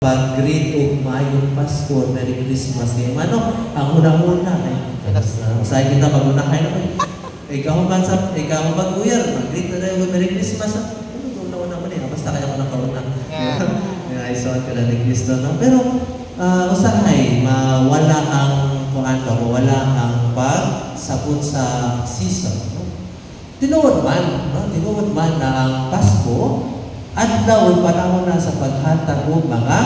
pag-greet o Mayong Pasko, Merry Christmas. Kaya ano, ang una-una, usahin kita mag-una kayo na ikaw mag-uyar, mag-greet na tayo, Merry Christmas. Una-una mo niya, basta kaya ko na kauna. Ay, suot ko na ni Cristo. No? Pero, usahay, mawala ang mawala ang pagsabot sa season. No? Tinuod man na ang Pasko, adlaw panahon na sa paghatag og mga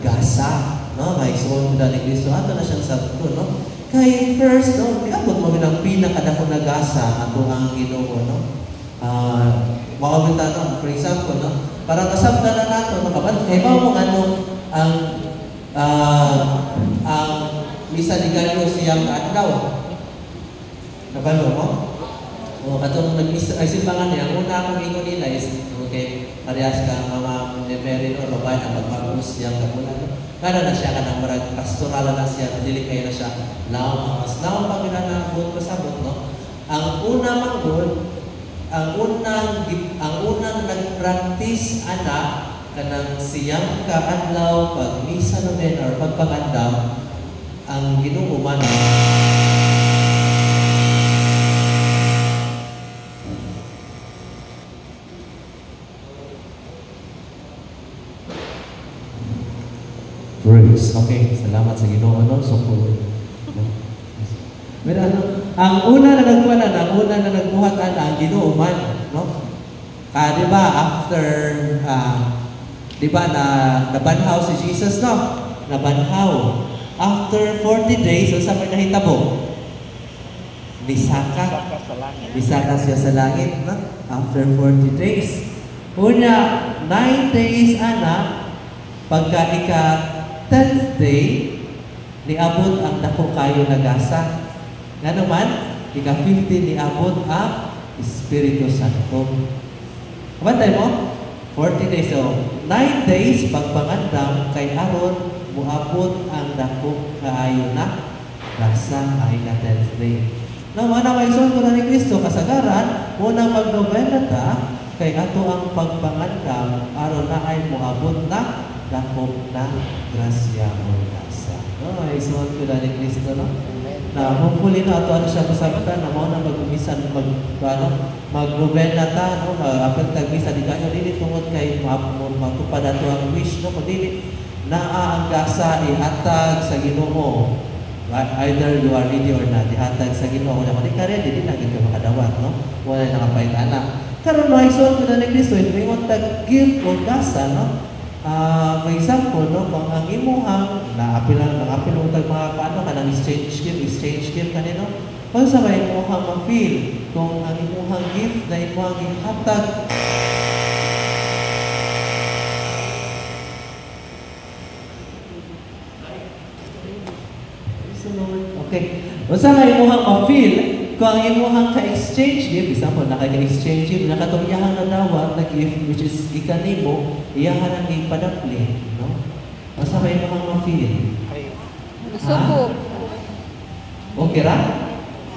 gasa, no? May suon na ni Cristo ato na siyang sabto, no? Kay first, no, abot mo ng pinakadako na gasa ato ang Ginoo, no? Makabita, no? For example, no? Para masabtan na nato, makabantay mo ano ang misa ni Gallo siyang adlaw. Nabalo mo? O katong nag-misa ay simbangan niya, ang una akong ingon nila is okay, parehas ka mga nemerin o babae na magpapos siyang kapulan. Kada na siya ka ng marag pastoral na siya, dili kayo na siya laong mas laong pag pinanabot pasabot, no? Ang una manggod, ang unang nag-practice anak kanang siyang kaadlaw pag misa noven or pagpangandam ang Ginoo man praise. Okay, salamat sa Ginoo, no? So pero ang una na nagbuhat ang Ginoo man, no? Di ba after di ba nabanhaw si Jesus, no? Nabanhaw. After 40 days, sa may nahitabo? Bisaka siya sa langit, no? After 40 days. Una, 9 days pagka ika-10th day, niabot ang dako kayo na gasa. Nga naman, ika-15 niabot ang Espiritu Santo. Kabantay mo? 40 days. So, 9 days pagpangandam kay aron muabot ang dako kaayo na gasa ay na 10th day. Naman ang maison ko na ni Cristo kasagaran, muna mag-novena ta kay ato ang pagpangandam aron na ay muabot na dako na grasya o gasa. No, maison ko na ni Cristo, no? Na hopefully na ato ano siya kasabtan na mao na mag-umisan mag-novena ta, no? Apil tag-misa di kanyo dili tungod kay matupad ato ang wish, no? Dili naa ang gasa ihatag sa Ginoo. Either you are ready or not, ihatag sa Ginoo. Kung naman ka ready, di na gito makadawat, no? Wala nakapait ana. Karon maison ko na ni Cristo, may tag-gift o gasa, no? For example, no, kung ang imuhang naapil mo tag mga paano ka ng exchange gift kanino, kung sa may imuhang ma-feel, kung ang imuhang gift na imuhang ihatag okay. Usa nga imuhang ma-feel kung ang imuhang ka-exchange gift, example, naka-exchange gift, nakatungyahan na dawat na gift, which is ikanimo, iyahan ang ipadapli, no? Usa nga imuhang ma-feel. Masubok. Okay ra?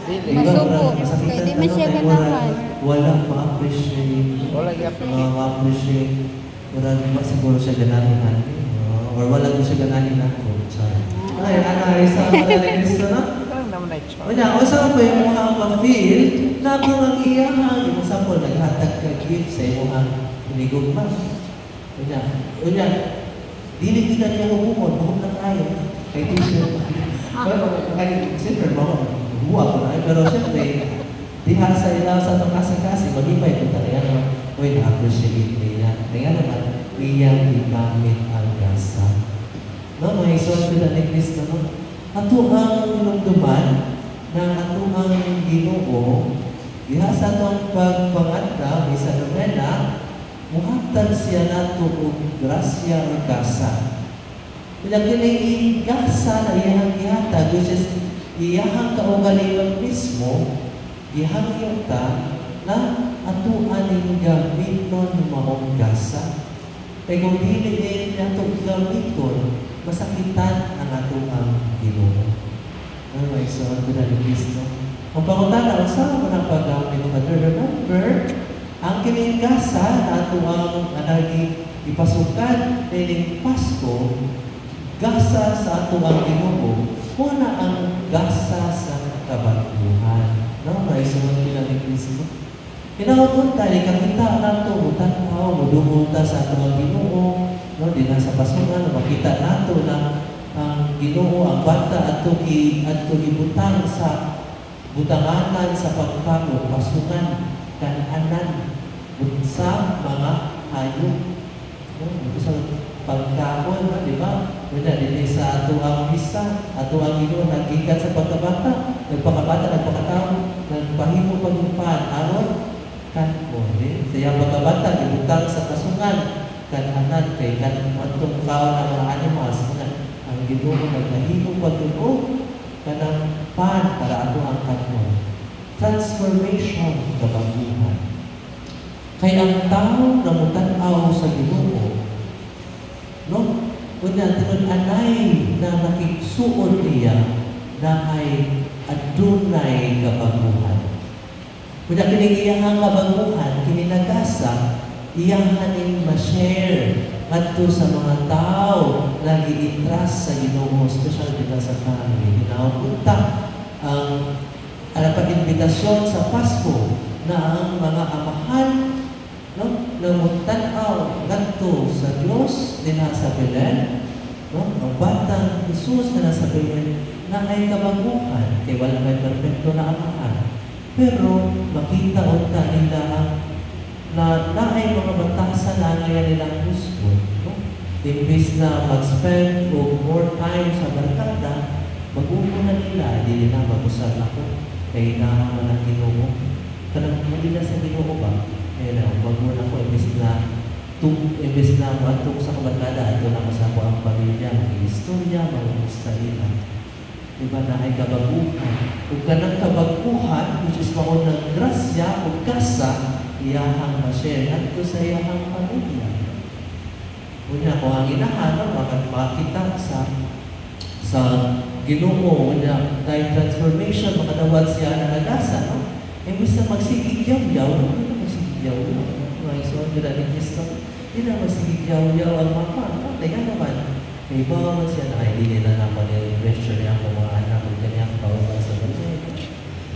Masubok. Kaya di man siya ganahan. Walang ma-appreciate. Wala ba siguro siya ganahan? Or wala ko siya ganahin ako. Ay, isa ang Kristo, no? Wala, usa ko yung mga ma-feel na kung ang iyahang, yung sample, naghatag ka gift sa iyong inigugma. Wala, dili kita niya hubungon, mahum na kayo. Kay t-shirt. Pero, siyempre, buwa ko na. Pero siyempre, diha sa ilaw sa itong kasi-kasi, mag-ibay ko talaga. Uy, na-appreciate niya. Kaya naman, iyang igamit ang gasa. No, mga isuan ko na ni Cristo, no? Ato ang inumduman ng ato ang Ginoo, diha sa itong pagpanganda, sa novena, muhatag siya nato og grasya o gasa. Kaya kini gasa na iyang ihatag, which is iyahang kaugalingon mismo, ihangyo ta na ato aning gamiton ng maong gasa. Kaya kung hindi din nato gamiton, masakitan ang ato ang Ginoo. Ano may isuan ko na ni Cristo? Kung pangutana, saan mo ng paggamit ng Father? Remember, ang kiningasa na ato ang ipasukan ng Pasko Kristo, gasa sa ato ang Ginoo, muna ang gasa sa kabaguhan. No, may sunod kila ni Kristo. Kinauton tayo, kakita nato, utanaw, mudumulta sa ato ang Ginoo, no, di na sa pasungan, makita nato na ang Ginoo, ang bata ato gibutang sa butanganan sa pagkamot, pasungan, kananan, sa mga hayop. No, sa pagkamot, di ba? Wala, dili sa ato ang isa, ato ang Ginoo, nagikan sa pagkabata, nagpakatao, nagpahimo pagumpan, aron, kan mo, saya pagkabata, gibutang sa pasungan, kananan, kay atong kaon ng mga animals, ang Ginoo nagpahimo pagkabata, kanang pan para ato ang kanmo. Transformation kabaguhan. Kaya ang tao na mutanaw sa Ginoo, no? Una, tinun-anay na nakiksuon niya na ay adunay kabaguhan. Una, kinigiyahang kabaguhan, kininagasa, iyahanin ma-share adto sa mga tao na gi-trust sa Ginoo, special nila sa family. Hinaupunta ang pag-invitasyon sa Pasko na ang mga amahan, no, namutanaw ngadto sa Dios dinha sa Belen, no, ang batang Jesus na nasa Belen na ay kabaguhan, kay wala may perfecto na amahan. Pero makita unta nila na ay mga batasan na ngayon nilang gusto. No? Imbis na mag-spend o more time sa barkada, mag-uunan nila, hindi nila mag-usap ako. Kaya naman ang Ginoo. Kanang hindi na sa Ginoo ba? Kaya na, mag-uunan ko, imbis na matok sa kabarkada, ito na kasama ang pamilya, mag-istorya, mag-ustalina. Diba na ay kabaguhan. Kung kanang kabaguhan, which is maunang grasya o kasa, iyahang ma-share at sa iyahang pamilya. Una, kung ang inahan, makita sa Ginoo, una, dahil transformation, makadawat siya na nagasa, no? Imbis na magsigigyaw-yaw, hindi na magsigigyaw-yaw. Mga isuan nila ni Kristo, hindi na magsigigyaw-yaw ang mama. Kaya naman, may bawa man siya na ay hindi na naman yung pressure niya ang mga anak o kanyang bawang sa banay.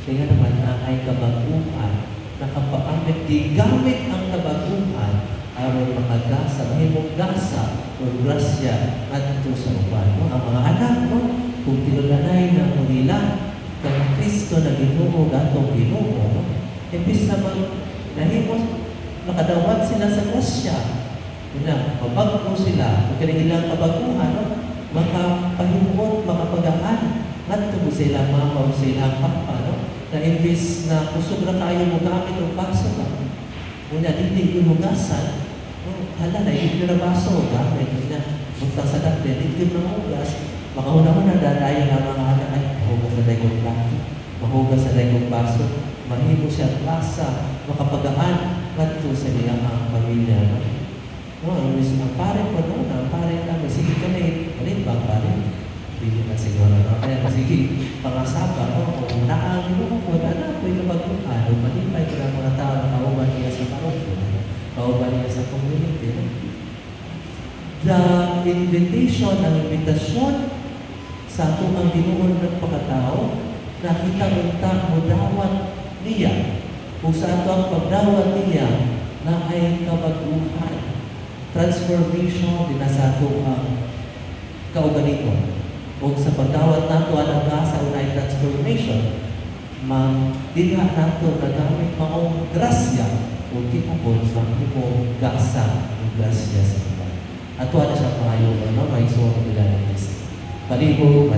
Kaya naman, ay kabaguhan, nakapaamit, di gamit ang kabaguhan aron makagasa, mahimong gasa o grasya at ito sa uban. No? Ang mga anak mo, kung tinulanay na mo nila, kang Kristo na Ginoo, gatong Ginoo, no? Imbis na nahimos, nakadawat sila sa grasya. Una, mabagpo sila, kung kanilang kabaguhan, no? Makapahimot, makapagaan, at ito sila mama o sila papa, no? Na imbis na kusog na kayo mo gamit o baso ka. Una, hindi yung hugasan. Hala na, hindi na baso. Gamit na. Punta sa dakle, hindi na hugas. Makauna-una dadayo na mga anak ay mahugas sa daigong plaki. Mahugas sa daigong baso. Mahimo siya basa. Makapagaan. Ganto sa niyang ang pamilya. No, imbis na pare pa doon. Pare na, sige ka na eh. Alin ba pare? Hindi na siguro. Kaya sige, pangasapa, kung naagin mo, wala na, pwede magbukan. O malipay ko na mga tao na kauban niya sa parokyo, kauban niya sa community. The invitation, ang invitasyon sa ato ang Ginoo ng pagkatao, nakita mo dawat niya, kung sa ato ang pagdawat niya, na ay kabaguhan, transformation, din sa ato ang kaugalingon. O sa pagdawat nato ang gasa unay transformation, dinha nato nagamit maong grasya o kinabot mahimong gasa o grasya sa iba. Ato na siya pangayo, no? May suwang nila ng Kristo. Paligo,